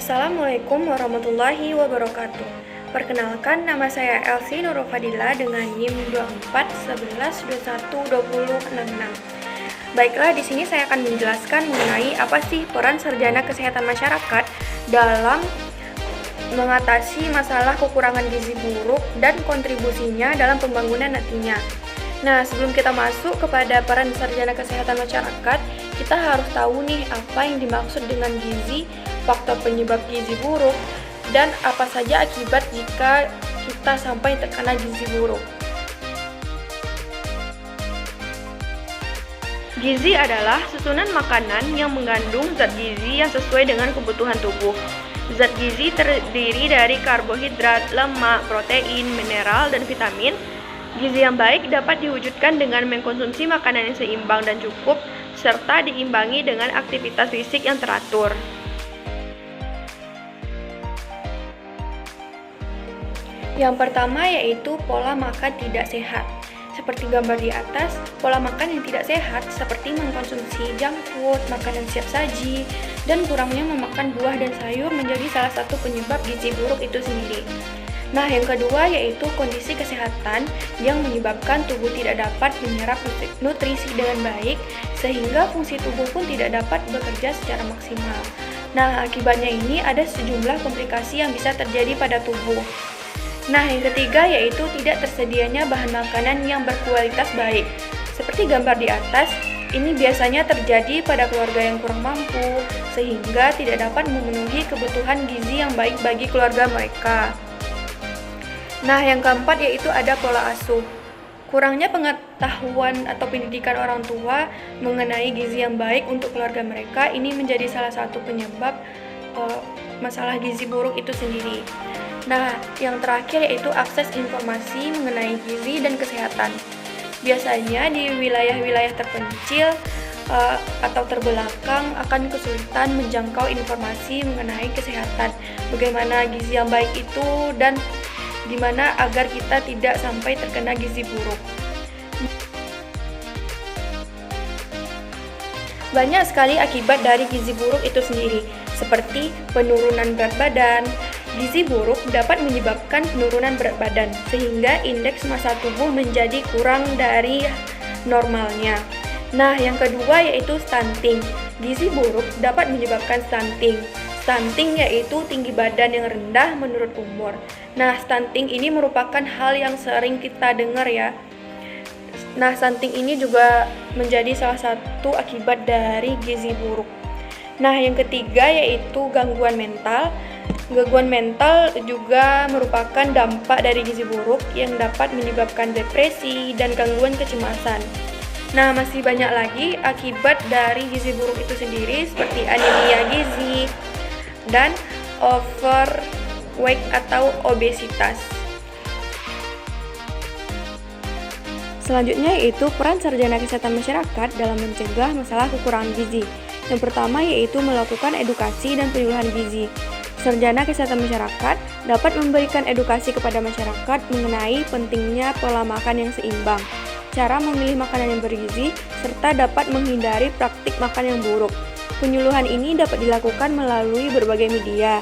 Assalamualaikum warahmatullahi wabarakatuh. Perkenalkan, nama saya Elsie Nurul Fadila dengan NIM 2411212066. Baiklah, di sini saya akan menjelaskan mengenai apa sih peran sarjana kesehatan masyarakat dalam mengatasi masalah kekurangan gizi buruk dan kontribusinya dalam pembangunan nantinya. Nah, sebelum kita masuk kepada peran sarjana kesehatan masyarakat, kita harus tahu nih apa yang dimaksud dengan gizi, faktor penyebab gizi buruk, dan apa saja akibat jika kita sampai terkena gizi buruk. Gizi adalah susunan makanan yang mengandung zat gizi yang sesuai dengan kebutuhan tubuh. Zat gizi terdiri dari karbohidrat, lemak, protein, mineral, dan vitamin. Gizi yang baik dapat diwujudkan dengan mengkonsumsi makanan yang seimbang dan cukup, serta diimbangi dengan aktivitas fisik yang teratur. Yang pertama yaitu pola makan tidak sehat. Seperti gambar di atas, pola makan yang tidak sehat seperti mengkonsumsi junk food, makanan siap saji, dan kurangnya memakan buah dan sayur menjadi salah satu penyebab gizi buruk itu sendiri. Nah, yang kedua yaitu kondisi kesehatan yang menyebabkan tubuh tidak dapat menyerap nutrisi dengan baik, sehingga fungsi tubuh pun tidak dapat bekerja secara maksimal. Nah, akibatnya ini ada sejumlah komplikasi yang bisa terjadi pada tubuh. Nah, yang ketiga yaitu tidak tersedianya bahan makanan yang berkualitas baik. Seperti gambar di atas, ini biasanya terjadi pada keluarga yang kurang mampu, sehingga tidak dapat memenuhi kebutuhan gizi yang baik bagi keluarga mereka. Nah, yang keempat yaitu ada pola asuh. Kurangnya pengetahuan atau pendidikan orang tua mengenai gizi yang baik untuk keluarga mereka, ini menjadi salah satu penyebab masalah gizi buruk itu sendiri. Nah, yang terakhir yaitu akses informasi mengenai gizi dan kesehatan. Biasanya di wilayah-wilayah terpencil atau terbelakang akan kesulitan menjangkau informasi mengenai kesehatan. Bagaimana gizi yang baik itu dan gimana agar kita tidak sampai terkena gizi buruk. Banyak sekali akibat dari gizi buruk itu sendiri, seperti penurunan berat badan. Gizi buruk dapat menyebabkan penurunan berat badan, sehingga indeks massa tubuh menjadi kurang dari normalnya. Nah, yang kedua yaitu stunting. Gizi buruk dapat menyebabkan stunting. Stunting yaitu tinggi badan yang rendah menurut umur. Nah, stunting ini merupakan hal yang sering kita dengar ya. Nah, stunting ini juga menjadi salah satu akibat dari gizi buruk. Nah, yang ketiga yaitu gangguan mental. Gangguan mental juga merupakan dampak dari gizi buruk yang dapat menyebabkan depresi dan gangguan kecemasan. Nah, masih banyak lagi akibat dari gizi buruk itu sendiri seperti anemia gizi dan overweight atau obesitas. Selanjutnya yaitu peran sarjana kesehatan masyarakat dalam mencegah masalah kekurangan gizi. Yang pertama yaitu melakukan edukasi dan penyuluhan gizi. Sarjana kesehatan masyarakat dapat memberikan edukasi kepada masyarakat mengenai pentingnya pola makan yang seimbang, cara memilih makanan yang bergizi, serta dapat menghindari praktik makan yang buruk. Penyuluhan ini dapat dilakukan melalui berbagai media,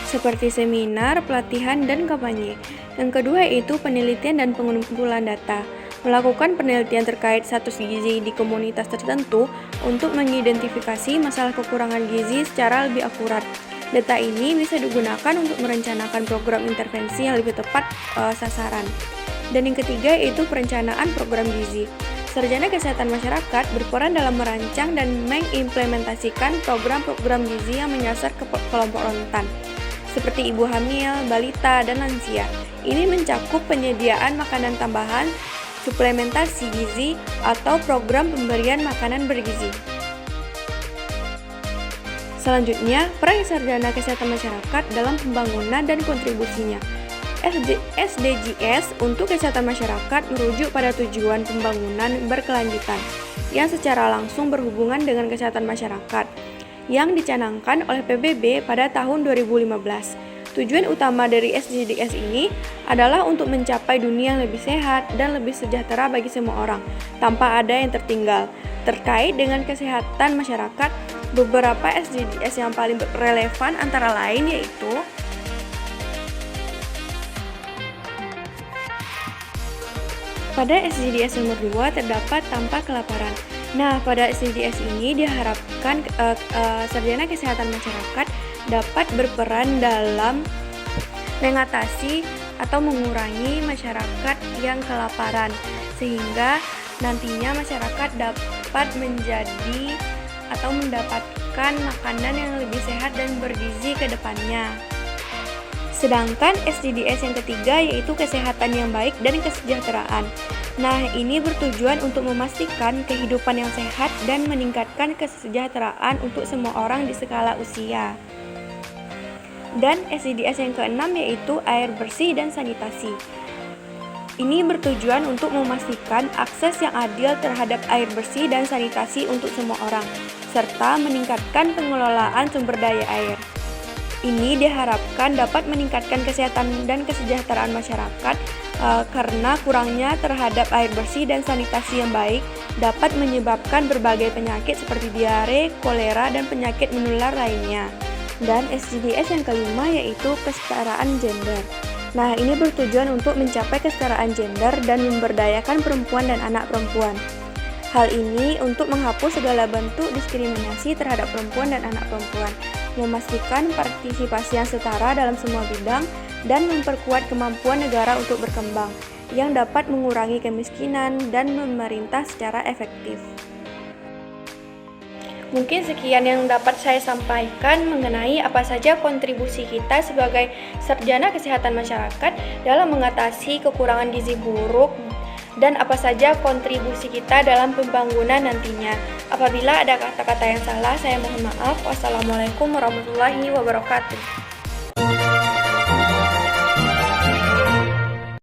seperti seminar, pelatihan, dan kampanye. Yang kedua yaitu penelitian dan pengumpulan data. Melakukan penelitian terkait status gizi di komunitas tertentu untuk mengidentifikasi masalah kekurangan gizi secara lebih akurat. Data ini bisa digunakan untuk merencanakan program intervensi yang lebih tepat sasaran. Dan yang ketiga yaitu perencanaan program gizi. Sarjana kesehatan masyarakat berperan dalam merancang dan mengimplementasikan program-program gizi yang menyasar ke kelompok rentan, seperti ibu hamil, balita, dan lansia. Ini mencakup penyediaan makanan tambahan, suplementasi gizi, atau program pemberian makanan bergizi. Selanjutnya, peran sarjana kesehatan masyarakat dalam pembangunan dan kontribusinya. SDGs untuk kesehatan masyarakat merujuk pada tujuan pembangunan berkelanjutan yang secara langsung berhubungan dengan kesehatan masyarakat yang dicanangkan oleh PBB pada tahun 2015. Tujuan utama dari SDGs ini adalah untuk mencapai dunia yang lebih sehat dan lebih sejahtera bagi semua orang, tanpa ada yang tertinggal. Terkait dengan kesehatan masyarakat, Beberapa SDGs yang paling relevan antara lain yaitu pada SDGs nomor 2 terdapat tanpa kelaparan. Nah, pada SDGs ini diharapkan sarjana kesehatan masyarakat dapat berperan dalam mengatasi atau mengurangi masyarakat yang kelaparan, sehingga nantinya masyarakat dapat menjadi atau mendapatkan makanan yang lebih sehat dan bergizi ke depannya. Sedangkan SDGs yang ketiga yaitu kesehatan yang baik dan kesejahteraan. Nah, ini bertujuan untuk memastikan kehidupan yang sehat dan meningkatkan kesejahteraan untuk semua orang di skala usia. Dan SDGs yang keenam yaitu air bersih dan sanitasi. Ini bertujuan untuk memastikan akses yang adil terhadap air bersih dan sanitasi untuk semua orang, serta meningkatkan pengelolaan sumber daya air. Ini diharapkan dapat meningkatkan kesehatan dan kesejahteraan masyarakat karena kurangnya terhadap air bersih dan sanitasi yang baik dapat menyebabkan berbagai penyakit seperti diare, kolera, dan penyakit menular lainnya. Dan SDGs yang kelima yaitu kesetaraan gender. Nah, ini bertujuan untuk mencapai kesetaraan gender dan memberdayakan perempuan dan anak perempuan. Hal ini untuk menghapus segala bentuk diskriminasi terhadap perempuan dan anak perempuan, memastikan partisipasi yang setara dalam semua bidang, dan memperkuat kemampuan negara untuk berkembang, yang dapat mengurangi kemiskinan dan memerintah secara efektif. Mungkin sekian yang dapat saya sampaikan mengenai apa saja kontribusi kita sebagai sarjana kesehatan masyarakat dalam mengatasi kekurangan gizi buruk dan apa saja kontribusi kita dalam pembangunan nantinya. Apabila ada kata-kata yang salah, saya mohon maaf. Wassalamualaikum warahmatullahi wabarakatuh.